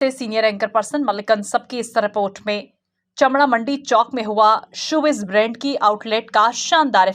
से senior anchor person Malik अंसब की इस रिपोर्ट में। चमड़ा मंडी चौक में हुआ शूविज ब्रांड की आउटलेट का शानदार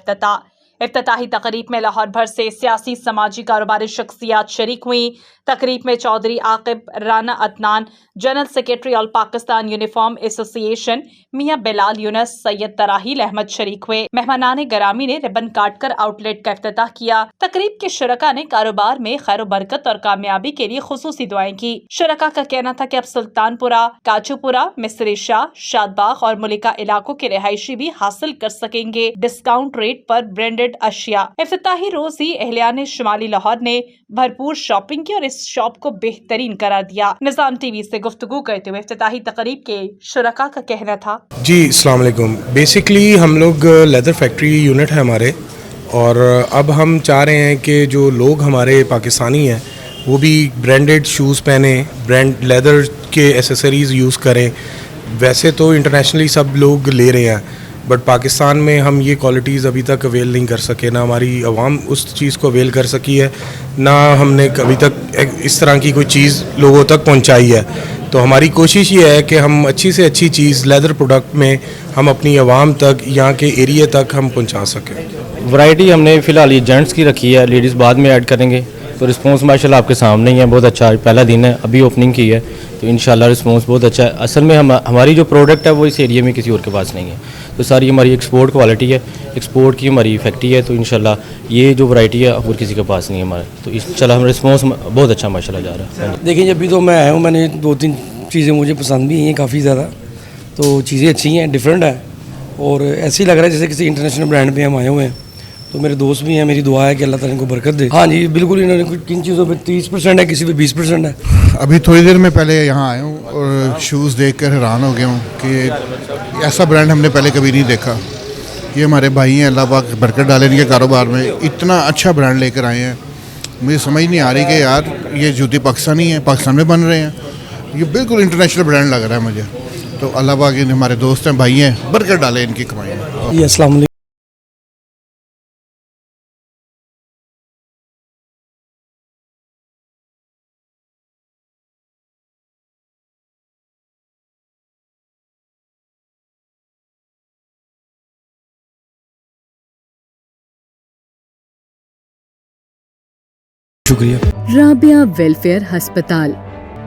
इफ्तिताही तकरीब में लाहौर भर से सियासी समाजी कारोबारी शख्सियात शरीक हुई। तकरीब में Chaudhry Aqib Rana Adnan, general secretary all Pakistan uniform association Mian Bilal Younus, Syed Tarahil Ahmed शरीक हुए। मेहमानाने गरामी ने रिबन काटकर आउटलेट का इफ्तिताह किया। तकरीब के शुरका ने कारोबार में खैर बरकत और कामयाबी के लिए खुसूसी दुआएं की। शुरका का कहना था कि अब सुल्तानपुरा, काजूपुरा, मिस्री शाह, शादबाग और मुलिका इलाकों के रिहायशी भी हासिल कर सकेंगे डिस्काउंट रेट पर ब्रांडेड अशिया। इफ्तिताही रोज ही अहलियाने शुमाली लाहौर ने भरपूर शॉपिंग की और इस शॉप को बेहतरीन करार दिया। निजाम टीवी से गुफ्तगू करते हुए इफ्तिताही तकरीब के शुरका का कहना था। जी अस्सलाम वालेकुम। बेसिकली हम लोग लेदर फैक्ट्री यूनिट है हमारे, और अब हम चाह रहे हैं कि जो लोग हमारे पाकिस्तानी हैं वो भी ब्रांडेड शूज़ पहने, ब्रांड लेदर के एसेसरीज़ यूज़ करें। वैसे तो इंटरनेशनली सब लोग ले रहे हैं, बट पाकिस्तान में हम ये क्वालिटीज़ अभी तक अवेल नहीं कर सके, ना हमारी आवाम उस चीज़ को अवेल कर सकी है, ना हमने कभी तक इस तरह की कोई चीज़ लोगों तक पहुंचाई है। तो हमारी कोशिश ये है कि हम अच्छी से अच्छी चीज़ लेदर प्रोडक्ट में हम अपनी आवाम तक, यहाँ के एरिया तक हम पहुँचा सकें। वैरायटी हमने फ़िलहाल ये जेंट्स की रखी है, लेडीज़ बाद में ऐड करेंगे। तो रिस्पांस माशाल्लाह आपके सामने ही है, बहुत अच्छा। पहला दिन है, अभी ओपनिंग की है, तो इंशाल्लाह रिस्पांस बहुत अच्छा है। असल में हमारी जो प्रोडक्ट है वो इस एरिया में किसी और के पास नहीं है, तो सारी हमारी एक्सपोर्ट क्वालिटी है, एक्सपोर्ट की हमारी फैक्ट्री है। तो इंशाल्लाह ये जो वैरायटी है और किसी के पास नहीं है हमारे, तो इंशाल्लाह हमारा रिस्पांस बहुत अच्छा माशाल्लाह जा रहा है। देखिए जब भी तो मैं आया हूँ, मैंने 2-3 चीज़ें मुझे पसंद भी हैं काफ़ी ज़्यादा, तो चीज़ें अच्छी हैं, डिफरेंट है, और ऐसे ही लग रहा है जैसे किसी इंटरनेशनल ब्रांड पे हम आए हुए हैं। तो मेरे दोस्त भी हैं, मेरी दुआ है कि अल्लाह ताला इनको बरकत दे। हाँ जी बिल्कुल, इन्होंने किन चीज़ों पे 30% है, किसी पे 20% है। अभी थोड़ी देर में पहले यहाँ आया हूँ और शूज़ देख कर हैरान हो गया हूँ कि ऐसा ब्रांड हमने पहले कभी नहीं देखा। ये हमारे भाई हैं, अल्लाह पाक बरकत डाले इनके कारोबार में, इतना अच्छा ब्रांड लेकर आए हैं। मुझे समझ नहीं आ रही कि यार ये जूते पाकिस्तानी हैं, पाकिस्तान में बन रहे हैं, ये बिल्कुल इंटरनेशनल ब्रांड लग रहा है मुझे। तो अल्लाह पाक इन हमारे दोस्त हैं, भाई हैं, बरकत डाले इनकी कमाई में। जी अस्सलाम वालेकुम। शुक्रिया। राबिया वेलफेयर अस्पताल,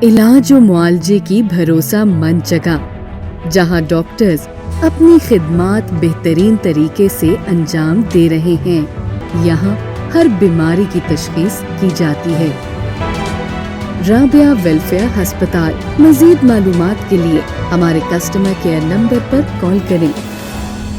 इलाज और मुआलजे की भरोसा मंद जगह, जहां डॉक्टर्स अपनी खिदमात बेहतरीन तरीके से अंजाम दे रहे हैं। यहाँ हर बीमारी की तशखीस की जाती है। राबिया वेलफेयर अस्पताल। मजीद मालूमात के लिए हमारे कस्टमर केयर नंबर पर कॉल करें।